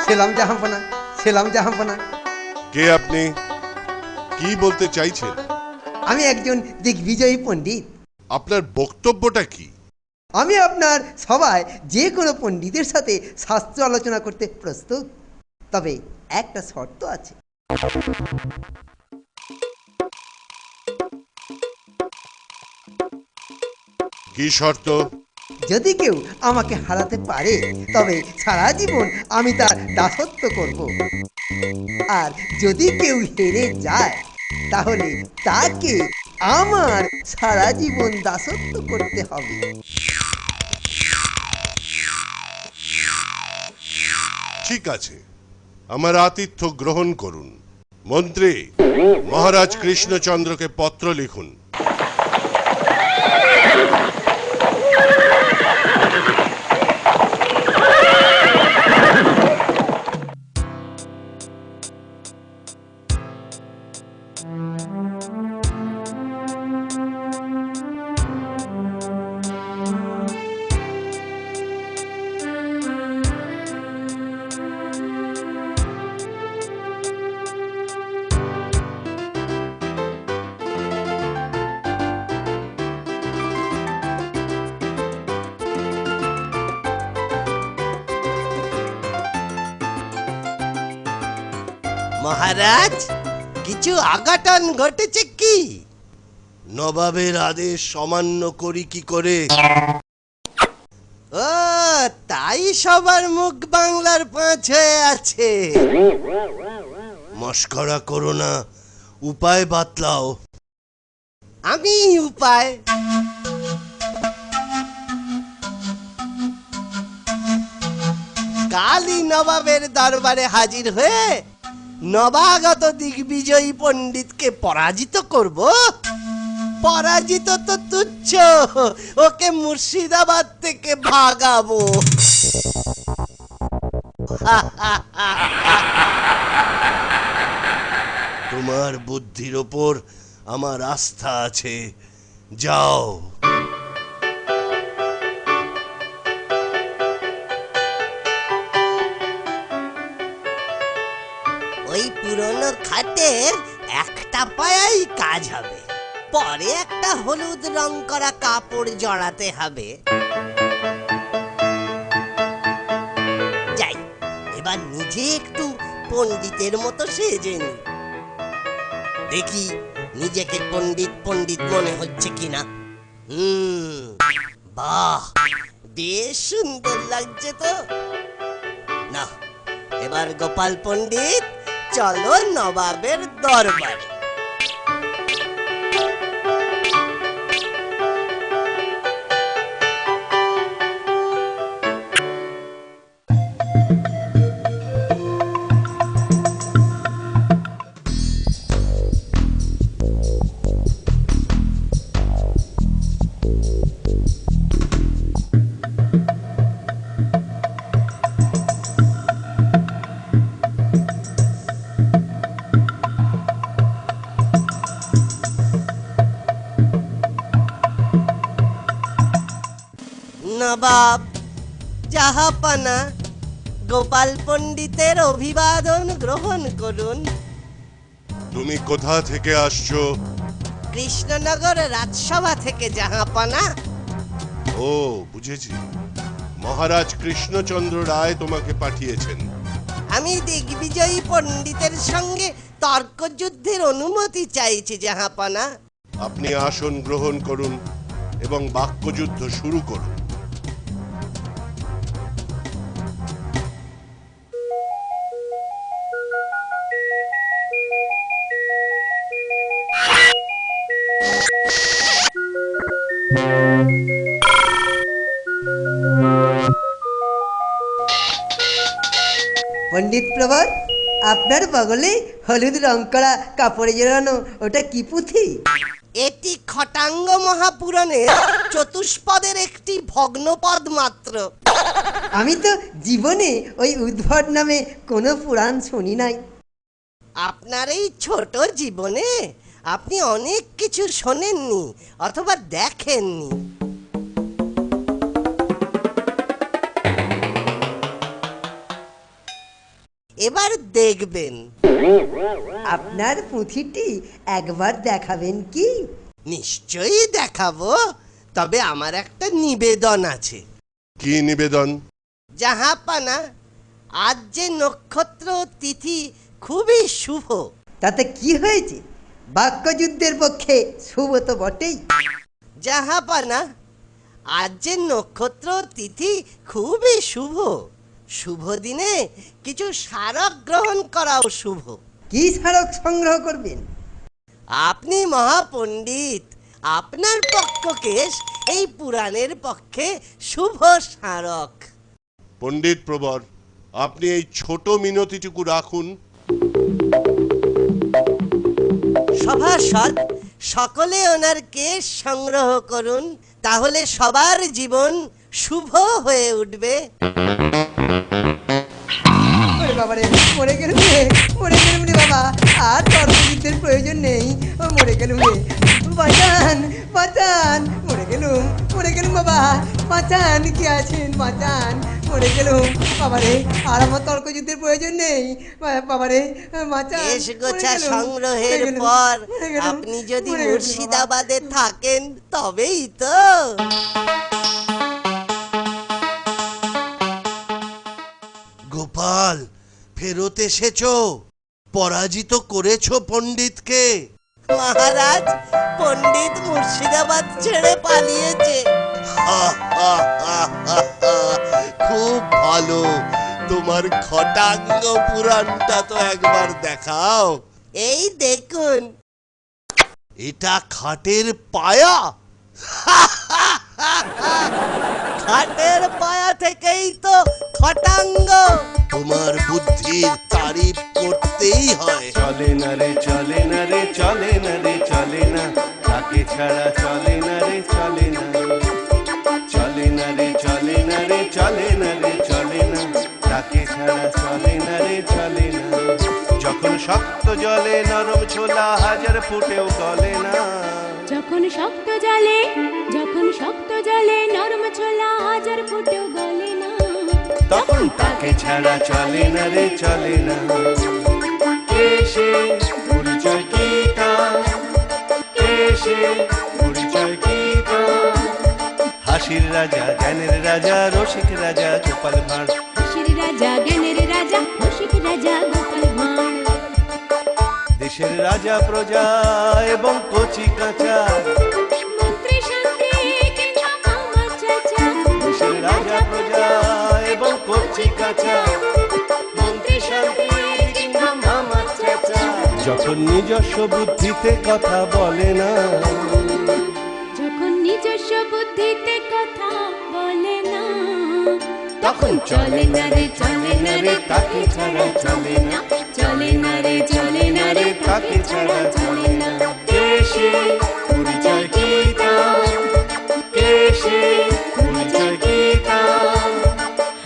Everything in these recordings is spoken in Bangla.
সেলাম জাহাঁপনা, সেলাম জাহাঁপনা। কে আপনি? কি বলতে চাইছেন? আমি একজন দিগ্বিজয়ী পণ্ডিত। আপনার বক্তব্যটা কি? আমি আপনার সভায় যে কোনো পণ্ডিতের সাথে শাস্ত্র আলোচনা করতে প্রস্তুত, তবে একটা শর্ত আছে। কি শর্ত? যদি কেউ আমাকে হারাতে পারে তবে সারা জীবন আমি তার দাসত্ব করব, আর যদি কেউ হেরে যায় তাহলে তাকে আমার সারা জীবন দাসত্ব করতে হবে। ঠিক আছে, আমার আতিথ্য গ্রহণ করুন। মন্ত্রী, মহারাজ কৃষ্ণচন্দ্রকে পত্র লিখুন। মহারাজ, কিছু আঘাতন ঘটেছে কি? নবাবের আদেশ অমান্য করি কি করে? ও, তাই সবার মুখ বাংলার পাঁচ হয়ে আছে। মস্করা করো না, উপায় বাতলাও। আমি উপায়? কালই নবাবের দরবারে হাজির হয়ে নবাগত দিগ্বিজয়ী পণ্ডিতকে পরাজিত করব। পরাজিত তো তুচ্ছ, ওকে মুর্শিদাবাদ থেকে ভাগাবো। তোমার বুদ্ধির ওপর আমার আস্থা আছে, যাও। ওই পুরনো খাটের একটা পায়াই কাজ হবে, পরে একটা হলুদ রং করা কাপড় জড়াতে হবে। যাই, এবার নিজে একটু পণ্ডিতের মতো সেজে নি, দেখি নিজেকে পণ্ডিত পণ্ডিত মনে হচ্ছে কিনা। বাহ, বেশ সুন্দর লাগছে তো। না, এবার গোপাল পণ্ডিত, চলো নবাবের দরবারে। নবাব, জাহাপানা, গোপাল পণ্ডিতের অভিবাদন গ্রহণ করুন। তুমি কোথা থেকে আসছো? কৃষ্ণনগর রাজসভা থেকে, জাহাপানা। ও, বুঝেছি। মহারাজ কৃষ্ণচন্দ্র রায় তোমাকে পাঠিয়েছেন। আমি দিগ্বিজয়ী পণ্ডিতের সঙ্গে তর্কযুদ্ধের অনুমতি চাইছি, জাহাপানা। আপনি আসন গ্রহণ করুন এবং বাক্যযুদ্ধ শুরু করুন। পণ্ডিত প্রবর, আপনার বগলে হলুদ রং করা কাপড়ে জড়ানো ওটা কি পুঁথি? এটি খটাঙ্গ মহাপুরাণের চতুষ্পদের একটি ভগ্নপদ মাত্র। আমি তো জীবনে ওই উদ্ভট নামে কোনো পুরাণ শুনি নাই। আপনার এই ছোট জীবনে আপনি অনেক কিছু শোনেননি অথবা দেখেননি। এবার দেখবেন। আপনার পুঁথিটি একবার দেখাবেন কি? নিশ্চয়ই দেখাবো, তবে আমার একটা নিবেদন আছে। কি নিবেদন? জাহাপানা, আজ যে নক্ষত্র তিথি খুবই শুভ। তাতে কি হয়েছে? বাক্যযুদ্ধের পক্ষে শুভ তো বটেই। জাহাপানা, আজ যে নক্ষত্র তিথি খুবই শুভ। শুভ দিনে কিছু স্মারক গ্রহণ করাও শুভ। কি স্মারক সংগ্রহ করবেন? আপনি মহাপণ্ডিত, আপনার পক্ষকেশ এই পুরাণের পক্ষে শুভ স্মারক। পণ্ডিত প্রবর, আপনি এই ছোট মিনতিটুকু রাখুন। সভাসদ, সকলে ওনার কেশ সংগ্রহ করুন, তাহলে সবার জীবন শুভ হয়ে উঠবে। ওরে বাবা রে, মরে গেলুম রে, মরে গেলুম রে বাবা। আর তর্কযুদ্ধের প্রয়োজন নেই, ও মরে গেলুম রে। বাঁচান, বাঁচান, মরে গেলুম বাবা। বাঁচান, কি আছেন? বাঁচান, মরে গেলুম বাবা রে। আর আমার তর্কযুদ্ধের প্রয়োজন নেই বাবা রে, বাঁচান। কেশ গোছা মরে গেলুম, সংগ্রহের মরে গেলুম, পর মরে গেলুম, আপনি যদি মরে গেলুম বাবা। মুর্শিদাবাদে থাকেন তবেই তো। গোপাল, ফেরত এসেছো? পরাজিত করেছো পণ্ডিতকে। মহারাজ, পণ্ডিত মুর্শিদাবাদ ছেড়ে পালিয়েছে। হা, হা, হা, হা, হা। খুব ভালো। তোমার খটাঙ্গ পুরাণটা তো একবার দেখাও। এই দেখুন। এটা খাটের পায়া? খাটের পায়া থেকেই তো খটাঙ্গ। তোমার বুদ্ধির তারিফ করতেই হয়। চলে না রে, চলে না রে, চলে না রে, চলে না, তাকে ছাড়া চলে না রে, চলে না, চলে না রে, চলে না রে, চলে না রে, চলে না, তাকে ছাড়া চলে না রে, চলে না। যখন শক্ত জলে নরম ছোলা হাজার ফুটেও গলে না। যখন শক্ত জলে নরম ছোলা হাজার ফুটেও গলে না, তখন তাকে ছাড়া চলে না রে, চলে না। কেশে পরিচয় গীতা, কেশে পরিচয় গীতা। হাসির রাজা, জ্ঞানের রাজা, রসিক রাজা, গোপাল ভাঁড়। হাসির রাজা, জ্ঞানের রাজা, রসিক রাজা, গোপাল ভাঁড়। দেশের রাজা প্রজা এবং কচি কাঁচা। মন্ত্রী শান্তি কিংবা মামা চাচা। দেশের রাজা প্রজা এবং কচি কাঁচা। মন্ত্রী শান্তি কিংবা মামা চাচা। যখন নিজস্ব বুদ্ধিতে কথা বলে না, যখন নিজস্ব বুদ্ধিতে কথা বলে না, তখন চলে না রে, চলে না রে, তাকে ছাড়া চলে না। চলে না রে, চলে না রে, তাকে ছাড়া চলে না। কেশে পরিচয় গীতা, কেশে পরিচয় গীতা।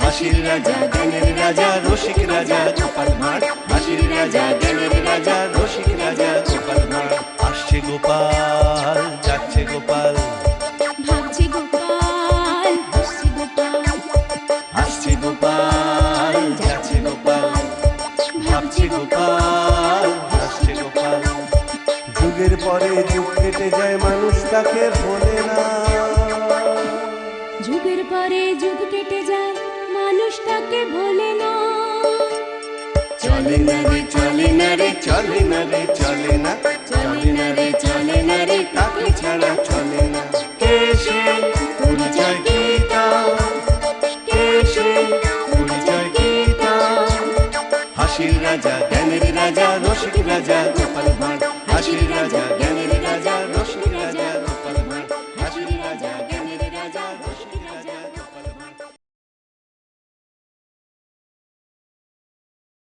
হাসির রাজা, জ্ঞানের রাজা, রসিক রাজা, গোপাল ভাঁড়। হাসির রাজা, জ্ঞানের রাজা, রসিক রাজা, গোপাল ভাঁড়। আসছে গোপাল, যাচ্ছে গোপাল, ভাবছে গোপাল, হাসছে গোপাল। আসছে গোপাল, যাচ্ছে গোপাল, ভাবছে গোপাল, হাসছে গোপাল। যুগের পরে যুগ কেটে যায়, মানুষ তাকে ভোলে না। যুগের পরে যুগ কেটে যায়, মানুষ তাকে ভোলে না। চলে না রে, চলে না রে, চলে না রে, চলে না, চলে না রে, চলে না রে, তাকে ছাড়া চলে না। কেশে পরিচয় গীতা, কেশে পরিচয় গীতা। হাসির রাজা, জ্ঞানের রাজা, রসিক রাজা, গোপাল ভাঁড়। হাসির রাজা,